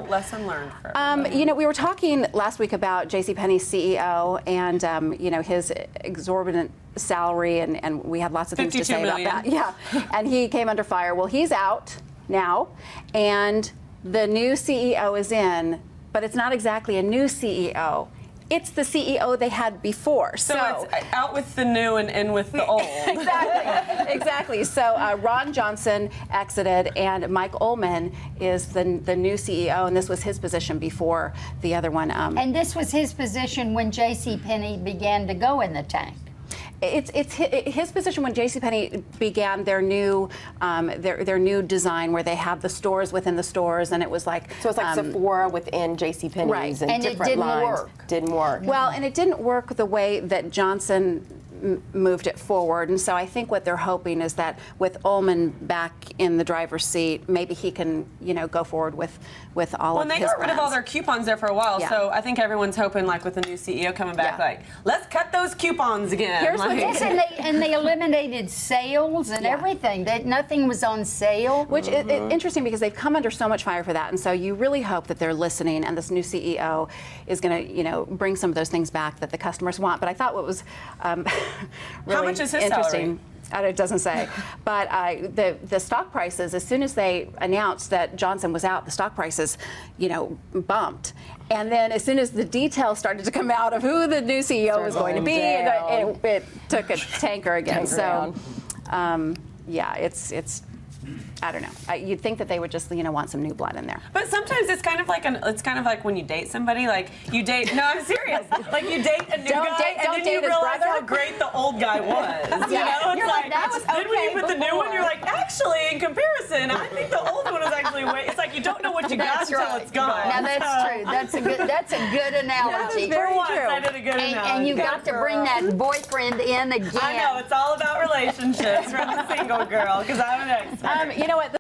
more. Lesson learned for you know, we were talking last week about JCPenney's CEO and you know, his exorbitant salary, and we had lots of things to say about that. Yeah, and he came under fire. Well, he's out now, and the new CEO is in, but it's not exactly a new CEO. It's the CEO they had before. So it's out with the new and in with the old. Exactly. So Ron Johnson exited, and Mike Ullman is the new CEO, and this was his position before the other one. And this was his position when JCPenney began to go in the tank. It's his position when JCPenney began their new design, where they have the stores within the stores, and it was like so it's like Sephora within JCPenney's, right. and different it didn't lines. work. Didn't work. Well, and it didn't work the way that Johnson moved it forward, and so I think what they're hoping is that with Ullman back in the driver's seat, maybe he can, you know, go forward with all of his brands. Well, and they got rid of all their coupons there for a while, Yeah. so I think everyone's hoping, like with the new CEO coming back, like, let's cut those coupons again. Here's like, what's And they eliminated sales and everything. Nothing was on sale. Which is interesting because they've come under so much fire for that, and so you really hope that they're listening, and this new CEO is going to, you know, bring some of those things back that the customers want. But I thought what was really How much is his interesting. salary? It doesn't say, but the stock prices, as soon as they announced that Johnson was out, the stock prices, you know, bumped. And then as soon as the details started to come out of who the new CEO was going to be, it took a tanker again. So, yeah, it's. I don't know. You'd think that they would just, you know, want some new blood in there. But sometimes it's kind of like when you date somebody, like you date. No, I'm serious. Like you date a new guy, and then you realize how great the old guy was. You know, it's like that was then when you okay put the new before. one, you're like, actually, in comparison, I think the old one is actually way. It's like you don't know what you got That's until right. it's gone. Now that's true. That's a good analogy. For once, I did a good analogy. And you got to bring that boyfriend in again. I know, it's all about relationships from the single girl, because I'm an expert. You know what?